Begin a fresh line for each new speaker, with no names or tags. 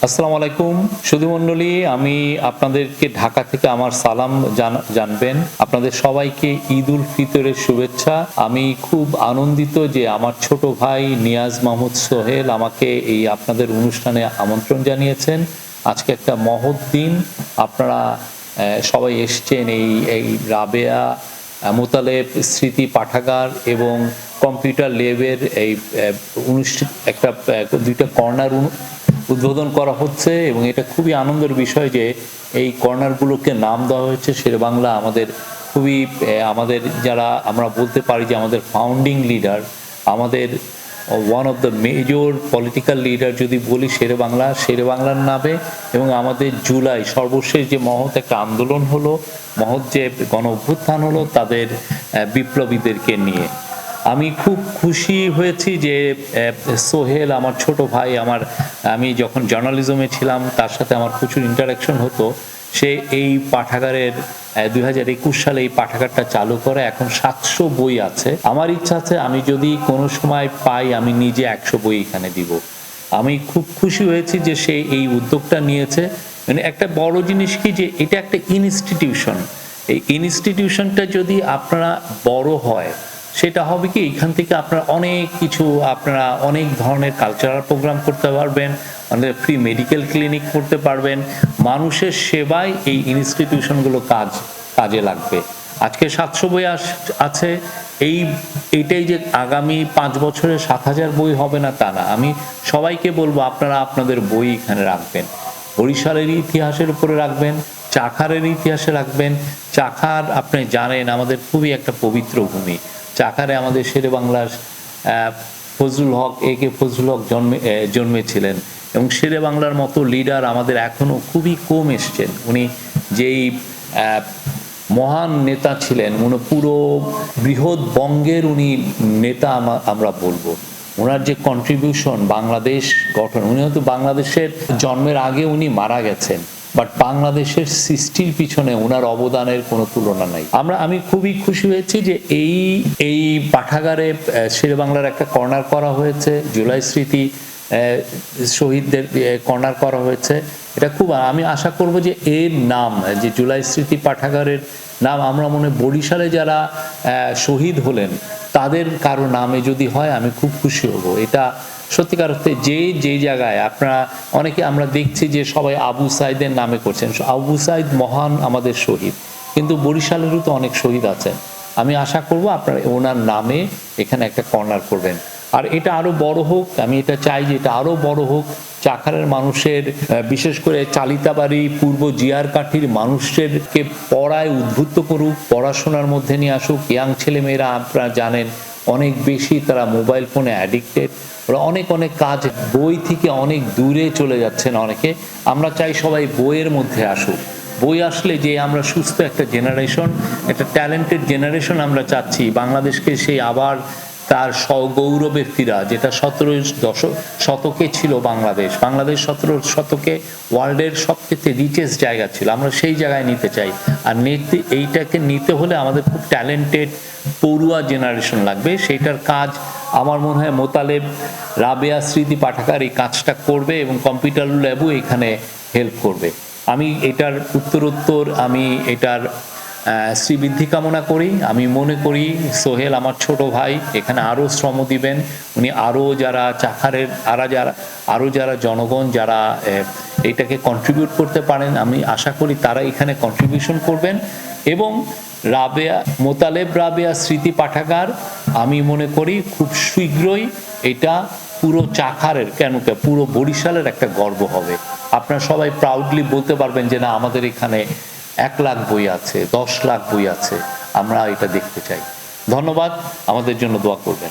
আসসালামু আলাইকুম সুধীমণ্ডলী, আমি আপনাদেরকে ঢাকা থেকে আমার সালাম জানবেন। আপনাদের সবাইকে ঈদ উল ফিতরের শুভেচ্ছা। আমি খুব আনন্দিত যে আমার ছোট ভাই নিয়াজ মাহমুদ সোহেল আমাকে এই আপনাদের অনুষ্ঠানে আমন্ত্রণ জানিয়েছেন। আজকে একটা মহৎ দিন, আপনারা সবাই এসছেন এই রাবেয়া মোতালেব স্মৃতি পাঠাগার এবং কম্পিউটার ল্যাবের এই অনুষ্ঠান একটা দুইটা কর্নার উদ্বোধন করা হচ্ছে এবং এটা খুবই আনন্দের বিষয় যে এই কর্নারগুলোকে নাম দেওয়া হয়েছে শেরেবাংলা। আমাদের যারা আমরা বলতে পারি যে আমাদের ফাউন্ডিং লিডার, আমাদের one of the major political leader যদি বলি শেরেবাংলার নামে, এবং আমাদের জুলাই সর্বশেষ যে মহৎ একটা আন্দোলন হলো, মহৎ যে গণ অভ্যুত্থান হলো তাদের বিপ্লবীদেরকে নিয়ে। আমি খুব খুশি হয়েছি যে সোহেল আমার ছোট ভাই, আমি যখন জার্নালিজমে ছিলাম তার সাথে আমার প্রচুর ইন্টারাকশন হতো। সে এই পাঠাগারের 2021 সালে এই পাঠাগারটা চালু করে, এখন 700 বই আছে। আমার ইচ্ছা আছে আমি যদি কোনো সময় পাই আমি নিজে 100 বই এখানে দিব। আমি খুব খুশি হয়েছি যে সে এই উদ্যোগটা নিয়েছে। মানে একটা বড় জিনিস কি যে এটা একটা ইনস্টিটিউশন, এই ইনস্টিটিউশনটা যদি আপনারা বড় হয় সেটা হবে কি এখান থেকে আপনারা অনেক ধরনের কালচারাল প্রোগ্রাম করতে পারবেন, ফ্রি মেডিকেল ক্লিনিক করতে পারবেন। মানুষের সেবায় এই ইনস্টিটিউশনগুলো কাজে লাগবে। আজকে 700 বই আছে, এইটাই যে আগামী 5 বছরে 7000 বই হবে না তা না। আমি সবাইকে বলবো আপনারা আপনাদের বই এখানে রাখবেন, বরিশালের ইতিহাসের উপরে রাখবেন, চাখারের ইতিহাসে রাখবেন। চাখার আপনি জানেন আমাদের খুবই একটা পবিত্র ভূমি। চাকারে আমাদের শেরেবাংলার ফজলুল হক জন্মেছিলেন এবং শেরেবাংলার মতো লিডার আমাদের এখনো খুবই কম এসছেন। উনি যেই মহান নেতা ছিলেন, পুরো বৃহৎ বঙ্গের উনি নেতা আমরা বলবো। ওনার যে কন্ট্রিবিউশন বাংলাদেশ গঠন, উনি হয়তো বাংলাদেশের জন্মের আগে উনি মারা গেছেন, বাট বাংলাদেশের সৃষ্টির পিছনে ওনার অবদানের কোনো তুলনা নাই। আমি খুবই খুশি হয়েছি যে এই পাঠাগারে শেরেবাংলার একটা কর্নার করা হয়েছে, জুলাই স্মৃতি শহীদদের কর্নার করা হয়েছে। এটা আমি আশা করব যে এর নাম, যে জুলাই স্মৃতি পাঠাগারের নাম, আমরা বরিশালে যারা শহীদ হলেন তাদের কারো নামে যদি হয় আমি খুব খুশি হব। এটা সত্যিকার অর্থে যে জায়গায় অনেকে আমরা দেখছি যে সবাই আবু সাইদের নামে করছেন। আবু সাইদ মহান আমাদের শহীদ, কিন্তু বরিশালেরও তো অনেক শহীদ আছেন। আমি আশা করব আপনারা ওনার নামে এখানে একটা কর্নার করবেন। আর এটা আরো বড় হোক, আমি এটা চাই যে এটা আরো বড় হোক। চাখারের মানুষের, বিশেষ করে চালিতাবাড়ি পূর্ব জিয়ার কাঠির মানুষদেরকে পড়ায় উদ্বুদ্ধ করুক, পড়াশোনার মধ্যে নিয়ে আসুক। ইয়াং ছেলেমেয়েরা আপনারা জানেন অনেক বেশি তারা মোবাইল ফোনে অ্যাডিক্টেড, ওরা অনেক কাজ, বই থেকে অনেক দূরে চলে যাচ্ছেন অনেকে। আমরা চাই সবাই বইয়ের মধ্যে আসুক। বই আসলে যে আমরা সুস্থ একটা জেনারেশন, একটা ট্যালেন্টেড জেনারেশন আমরা চাচ্ছি, বাংলাদেশকে সেই আবার তার গৌরবে ফিরা, যেটা 17 শতকে ছিল বাংলাদেশ 17 শতকে ওয়ার্ল্ডের সবচেয়ে রিচেস্ট জায়গা ছিল, আমরা সেই জায়গায় নিতে চাই। আর এইটাকে নিতে হলে আমাদের খুব ট্যালেন্টেড পড়ুয়া জেনারেশন লাগবে। সেইটার কাজ আমার মনে হয় মোতালেব রাবেয়া স্মৃতি পাঠাগার এই কাজটা করবে এবং কম্পিউটার ল্যাবও এখানে হেল্প করবে। আমি এটার উত্তরোত্তর এটার শ্রীবৃদ্ধি কামনা করি। আমি মনে করি সোহেল আমার ছোট ভাই এখানে আরো শ্রম দিবেন। উনি আরো যারা চাখারের আরো যারা জনগণ যারা এটাকে কন্ট্রিবিউট করতে পারেন, আমি আশা করি তারা এখানে কন্ট্রিবিউশন করবেন। এবং মোতালেব রাবেয়া স্মৃতি পাঠাগার আমি মনে করি খুব শীঘ্রই এটা পুরো চাখারের পুরো বরিশালের একটা গর্ব হবে। আপনারা সবাই প্রাউডলি বলতে পারবেন যে না, আমাদের এখানে 1 লাখ বই আছে, 10 লাখ বই আছে, আমরা এটা দেখতে চাই। ধন্যবাদ, আমাদের জন্য দোয়া করবেন।